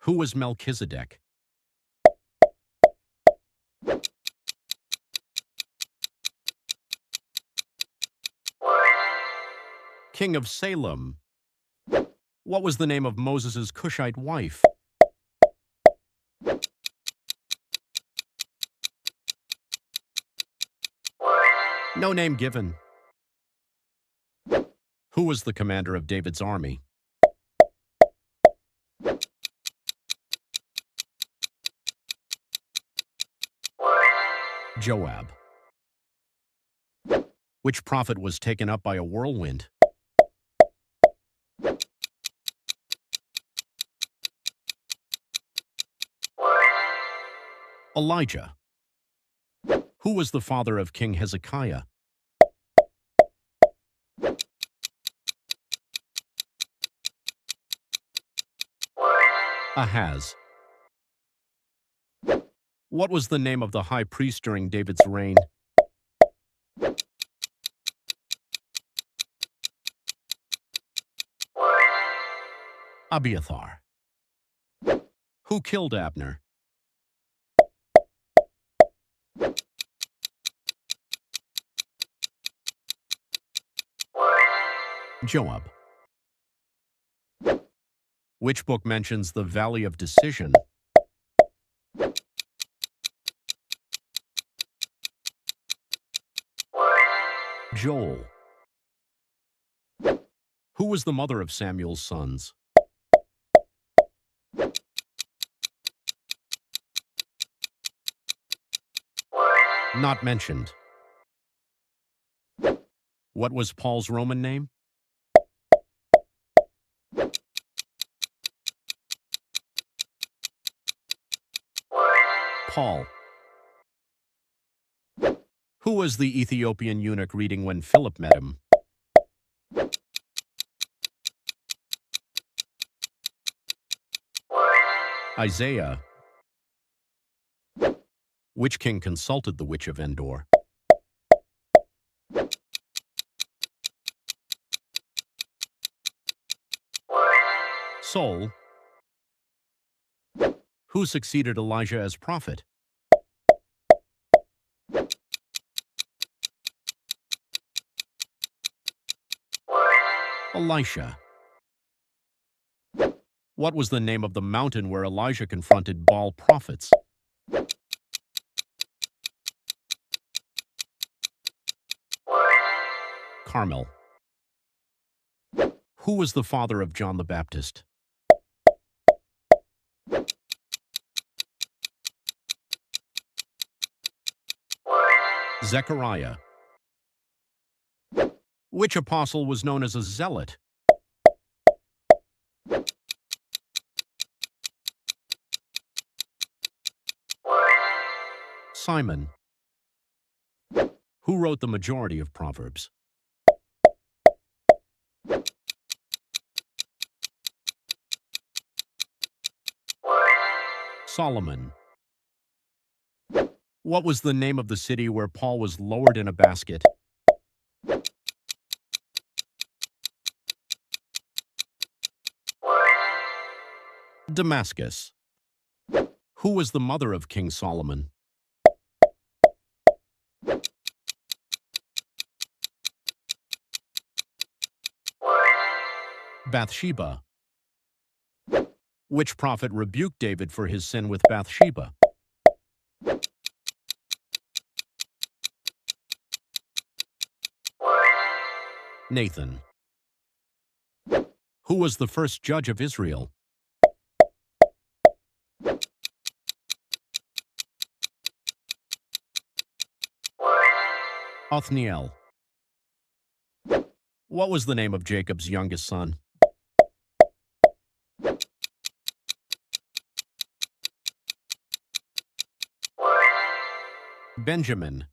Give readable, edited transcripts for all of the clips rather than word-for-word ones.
Who was Melchizedek? King of Salem. What was the name of Moses' Cushite wife? No name given. Who was the commander of David's army? Joab. Which prophet was taken up by a whirlwind? Elijah. Who was the father of King Hezekiah? Ahaz. What was the name of the high priest during David's reign? Abiathar. Who killed Abner? Joab. Which book mentions the Valley of Decision? Joel. Who was the mother of Samuel's sons? Not mentioned. What was Paul's Roman name? Paul. Who was the Ethiopian eunuch reading when Philip met him? Isaiah. Which king consulted the witch of Endor? Saul. Who succeeded Elijah as prophet? Elisha. What was the name of the mountain where Elijah confronted Baal prophets? Carmel. Who was the father of John the Baptist? Zechariah. Which apostle was known as a zealot? Simon. Who wrote the majority of Proverbs? Solomon. What was the name of the city where Paul was lowered in a basket? Damascus. Who was the mother of King Solomon? Bathsheba. Which prophet rebuked David for his sin with Bathsheba? Nathan. Who was the first judge of Israel? Othniel. What was the name of Jacob's youngest son? Benjamin.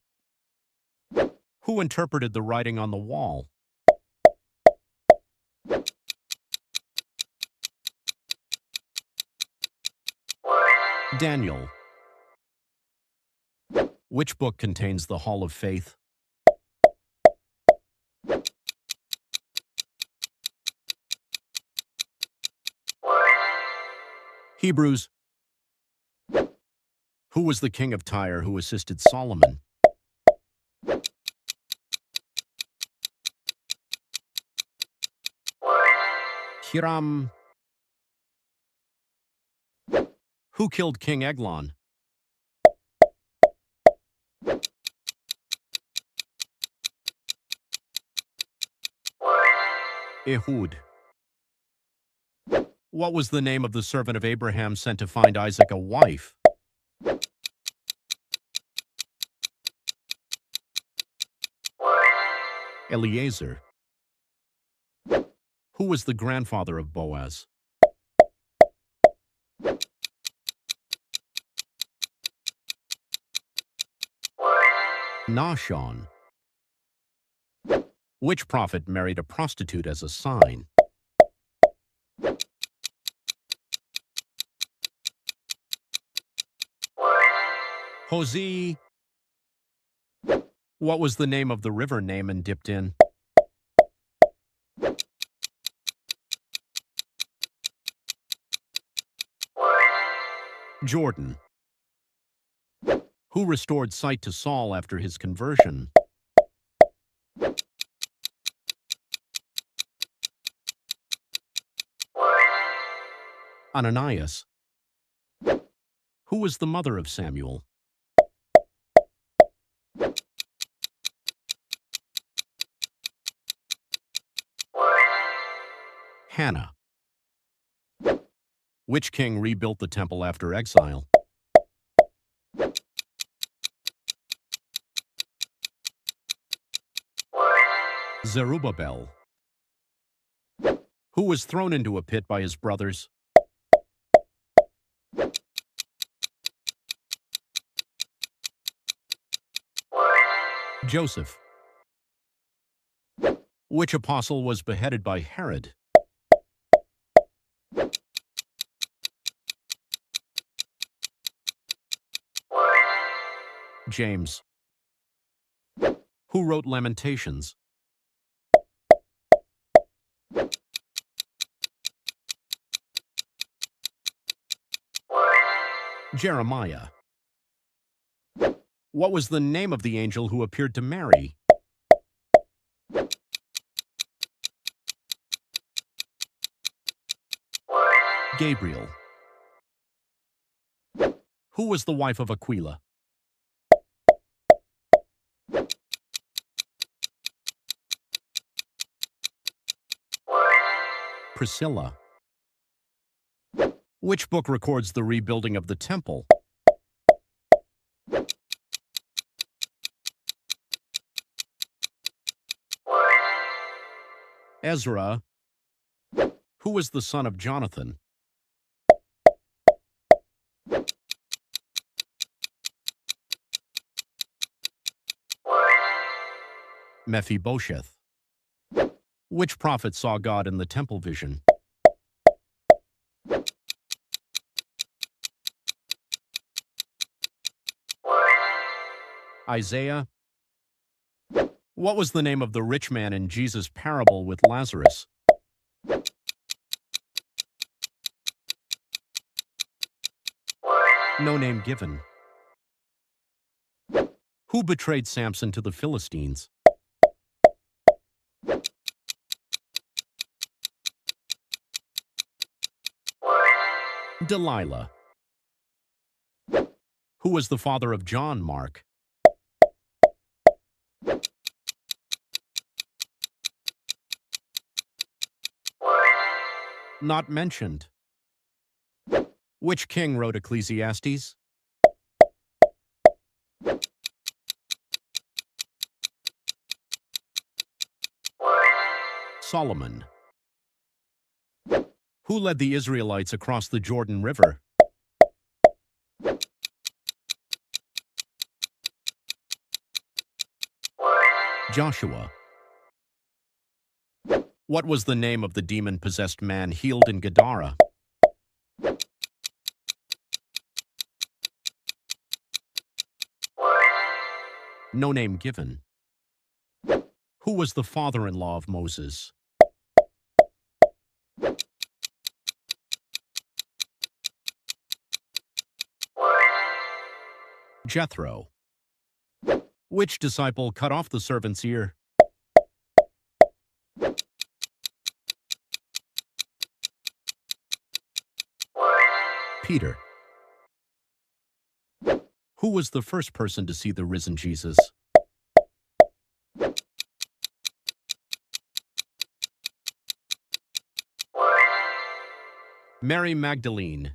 Who interpreted the writing on the wall? Daniel. Which book contains the Hall of Faith? Hebrews. Who was the king of Tyre who assisted Solomon? Hiram. Who killed King Eglon? Ehud. What was the name of the servant of Abraham sent to find Isaac a wife? Eliezer. Who was the grandfather of Boaz? Nahshon. Which prophet married a prostitute as a sign? Hosea. What was the name of the river Naaman dipped in? Jordan. Who restored sight to Saul after his conversion? Ananias. Who was the mother of Samuel? Hannah. Which king rebuilt the temple after exile? Zerubbabel. Who was thrown into a pit by his brothers? Joseph. Which apostle was beheaded by Herod? James. Who wrote Lamentations? Jeremiah. What was the name of the angel who appeared to Mary? Gabriel. Who was the wife of Aquila? Priscilla. Which book records the rebuilding of the temple? Ezra. Who was the son of Jonathan? Mephibosheth. Which prophet saw God in the temple vision? Isaiah. What was the name of the rich man in Jesus' parable with Lazarus? No name given. Who betrayed Samson to the Philistines? Delilah. Who was the father of John Mark? Not mentioned. Which king wrote Ecclesiastes? Solomon. Who led the Israelites across the Jordan River? Joshua. What was the name of the demon-possessed man healed in Gadara? No name given. Who was the father-in-law of Moses? Jethro. Which disciple cut off the servant's ear? Peter. Who was the first person to see the risen Jesus? Mary Magdalene.